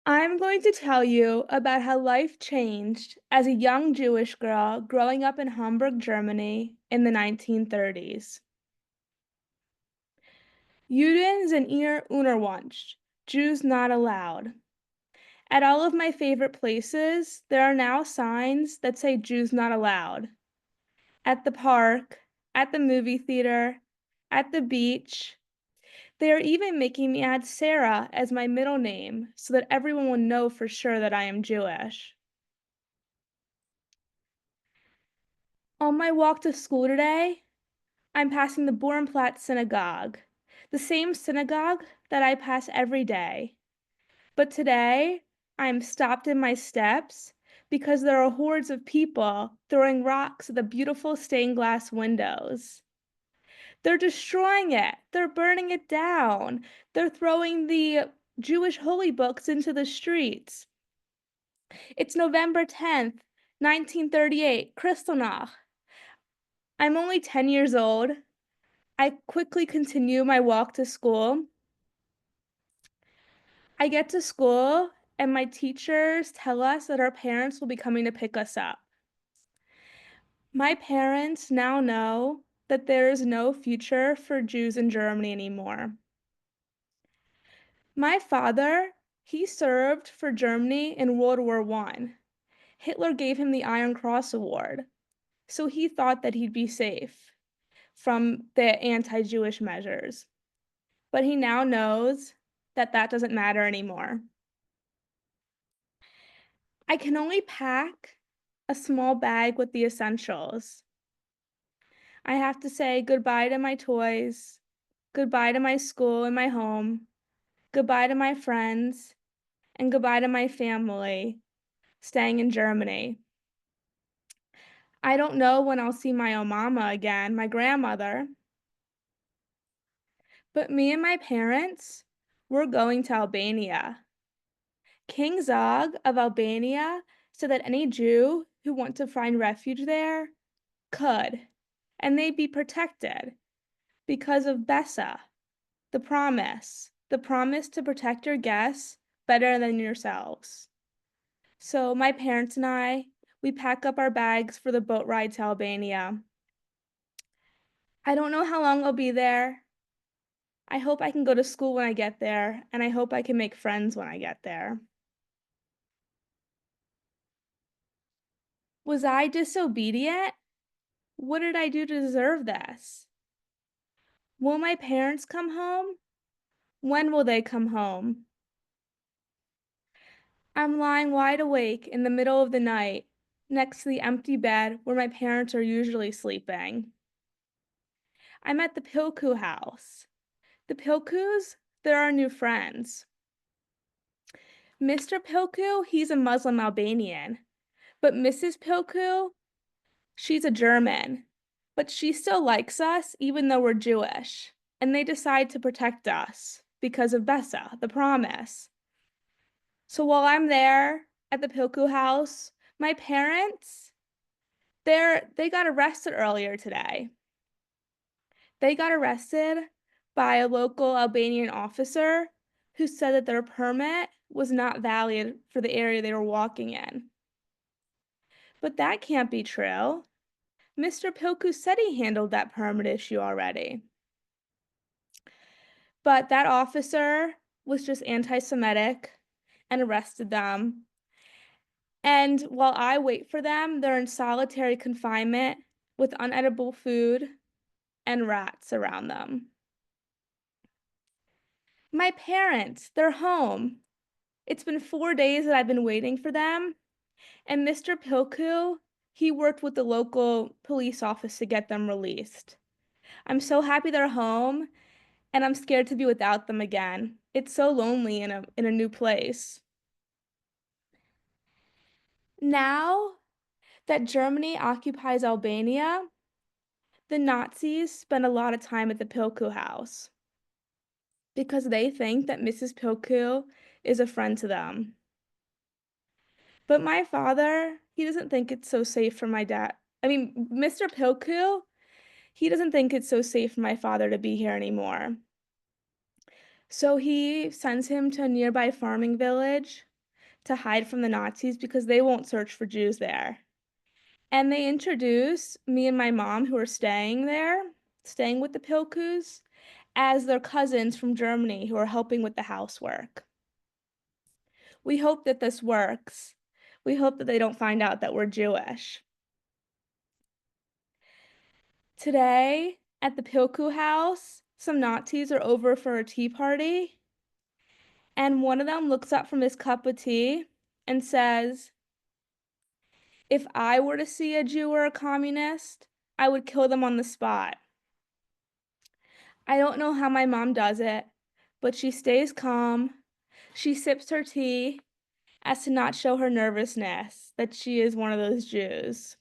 I'm going to tell you about how life changed as a young Jewish girl growing up in Hamburg, Germany in the 1930s. Juden sind eher unerwünscht, Jews not allowed. At all of my favorite places, there are now signs that say Jews not allowed. At the park, at the movie theater, at the beach. They are even making me add Sarah as my middle name so that everyone will know for sure that I am Jewish. On my walk to school today, I'm passing the Borenplatz Synagogue, the same synagogue that I pass every day. But today, I am stopped in my steps because there are hordes of people throwing rocks at the beautiful stained glass windows. They're destroying it. They're burning it down. They're throwing the Jewish holy books into the streets. It's November 10th, 1938, Kristallnacht. I'm only 10 years old. I quickly continue my walk to school. I get to school, and my teachers tell us that our parents will be coming to pick us up. My parents now know that there is no future for Jews in Germany anymore. My father, he served for Germany in World War I. Hitler gave him the Iron Cross Award, so he thought that he'd be safe from the anti-Jewish measures. But he now knows that that doesn't matter anymore. I can only pack a small bag with the essentials. I have to say goodbye to my toys, goodbye to my school and my home, goodbye to my friends, and goodbye to my family staying in Germany. I don't know when I'll see my own mama again, my grandmother, but me and my parents, we're going to Albania. King Zog of Albania said that any Jew who want to find refuge there could, and they'd be protected because of Bessa, the promise to protect your guests better than yourselves. So my parents and I, we pack up our bags for the boat ride to Albania. I don't know how long I'll be there. I hope I can go to school when I get there, and I hope I can make friends when I get there. Was I disobedient? What did I do to deserve this? Will my parents come home? When will they come home? I'm lying wide awake in the middle of the night, next to the empty bed where my parents are usually sleeping. I'm at the Pilku house. The Pilkus, they're our new friends. Mr. Pilku, he's a Muslim Albanian, but Mrs. Pilku, she's a German, but she still likes us even though we're Jewish, and they decide to protect us because of Bessa, the promise. So while I'm there at the Pilku house, my parents, they got arrested earlier today. They got arrested by a local Albanian officer who said that their permit was not valid for the area they were walking in. But that can't be true. Mr. Pilku said he handled that permit issue already. But that officer was just anti-Semitic and arrested them. And while I wait for them, they're in solitary confinement with unedible food and rats around them. My parents, they're home. It's been 4 days that I've been waiting for them. And Mr. Pilku, he worked with the local police office to get them released. I'm so happy they're home, and I'm scared to be without them again. It's so lonely in a new place. Now that Germany occupies Albania, the Nazis spend a lot of time at the Pilku house because they think that Mrs. Pilku is a friend to them. But my father, he doesn't think it's so safe for my dad. Mr. Pilku, he doesn't think it's so safe for my father to be here anymore. So he sends him to a nearby farming village to hide from the Nazis because they won't search for Jews there. And they introduce me and my mom, who are staying there, staying with the Pilkus, as their cousins from Germany who are helping with the housework. We hope that this works. We hope that they don't find out that we're Jewish. Today, at the Pilku house, some Nazis are over for a tea party, and one of them looks up from his cup of tea and says, "If I were to see a Jew or a communist, I would kill them on the spot." I don't know how my mom does it, but she stays calm. She sips her tea as to not show her nervousness that she is one of those Jews.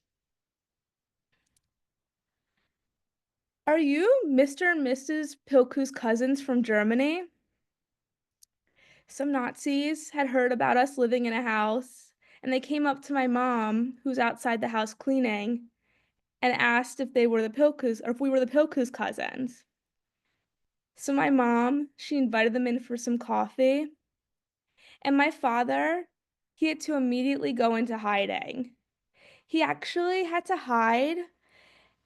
Are you Mr. and Mrs. Pilku's cousins from Germany? Some Nazis had heard about us living in a house, and they came up to my mom, who's outside the house cleaning, and asked if they were the Pilkus or if we were the Pilkus cousins. So my mom, she invited them in for some coffee, and my father, he had to immediately go into hiding. He actually had to hide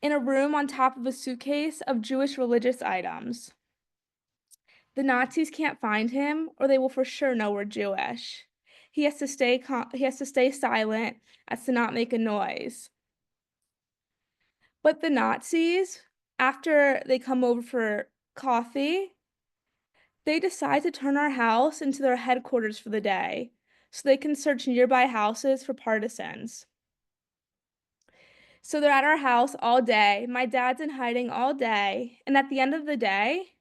in a room on top of a suitcase of Jewish religious items. The Nazis can't find him, or they will for sure know we're Jewish. He has to stay silent as to not make a noise. But the Nazis, after they come over for coffee, they decide to turn our house into their headquarters for the day, so they can search nearby houses for partisans. So they're at our house all day. My dad's in hiding all day, and at the end of the day,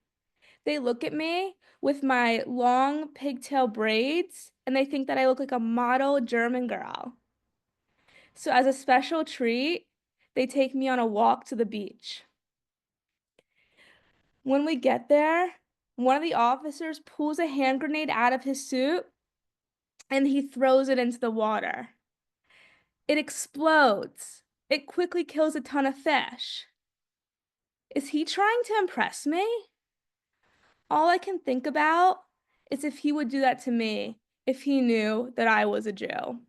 they look at me with my long pigtail braids, and they think that I look like a model German girl. So as a special treat, they take me on a walk to the beach. When we get there, one of the officers pulls a hand grenade out of his suit and he throws it into the water. It explodes. It quickly kills a ton of fish. Is he trying to impress me? All I can think about is if he would do that to me if he knew that I was a Jew.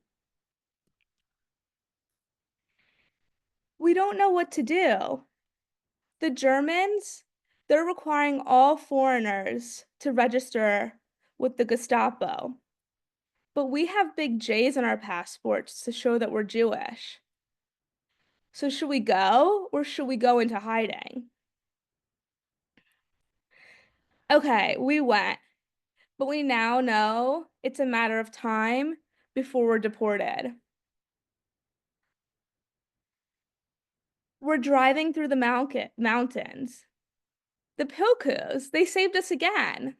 We don't know what to do. The Germans, they're requiring all foreigners to register with the Gestapo. But we have big J's on our passports to show that we're Jewish. So should we go or should we go into hiding? Okay, we went, but we now know it's a matter of time before we're deported. We're driving through the mountains. The Pilkus, they saved us again.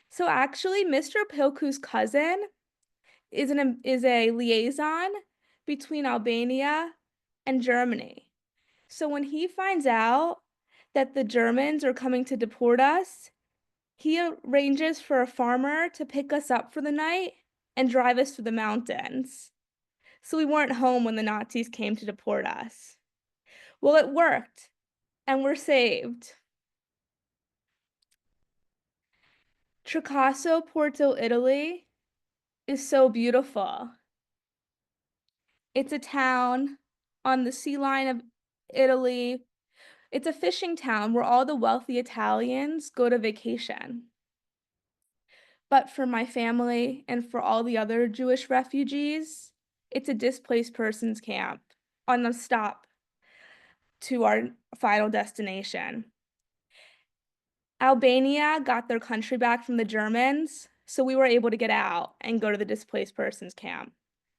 So actually, Mr. Pilku's cousin is a liaison between Albania and Germany. So when he finds out that the Germans are coming to deport us, he arranges for a farmer to pick us up for the night and drive us through the mountains. So we weren't home when the Nazis came to deport us. Well, it worked, and we're saved. Tricasso, Porto, Italy is so beautiful. It's a town on the sea line of Italy. It's a fishing town where all the wealthy Italians go to vacation. But for my family and for all the other Jewish refugees, it's a displaced persons camp on the stop to our final destination. Albania got their country back from the Germans, so we were able to get out and go to the displaced persons camp.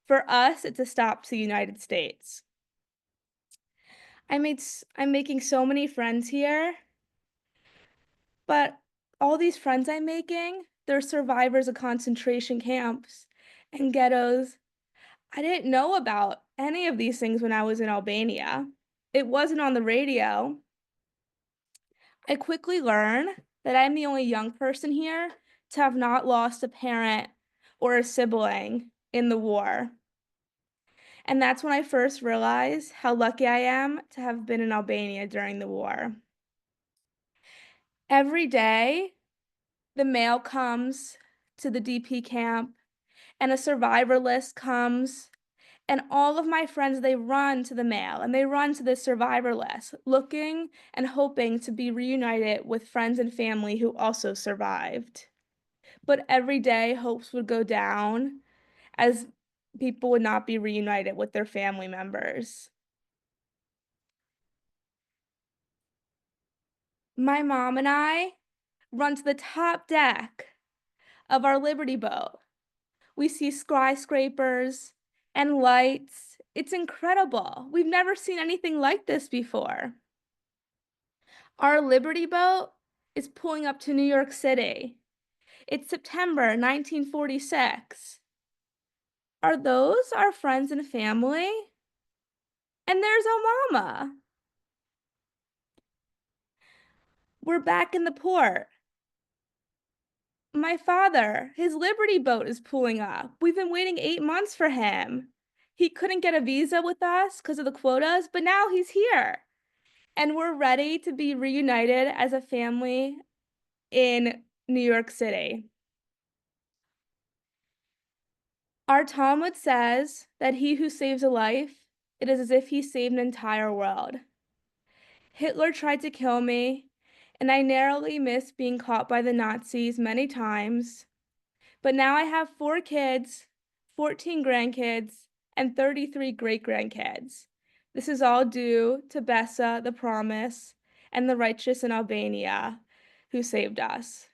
For us, it's a stop to the United States. I'm making so many friends here, but all these friends I'm making, they're survivors of concentration camps and ghettos. I didn't know about any of these things when I was in Albania. It wasn't on the radio. I quickly learned that I'm the only young person here to have not lost a parent or a sibling in the war. And that's when I first realized how lucky I am to have been in Albania during the war. Every day, the mail comes to the DP camp, and a survivor list comes, and all of my friends, they run to the mail and they run to the survivor list, looking and hoping to be reunited with friends and family who also survived. But every day, hopes would go down as people would not be reunited with their family members. My mom and I run to the top deck of our Liberty boat. We see skyscrapers and lights. It's incredible. We've never seen anything like this before. Our Liberty boat is pulling up to New York City. It's September 1946. Are those our friends and family? And there's Omama. We're back in the port. My father, his Liberty boat is pulling up. We've been waiting 8 months for him. He couldn't get a visa with us because of the quotas, but now he's here. And we're ready to be reunited as a family in New York City. Our Talmud says that he who saves a life, it is as if he saved an entire world. Hitler tried to kill me, and I narrowly missed being caught by the Nazis many times. But now I have 4 kids, 14 grandkids, and 33 great-grandkids. This is all due to Bessa, the Promise, and the righteous in Albania who saved us.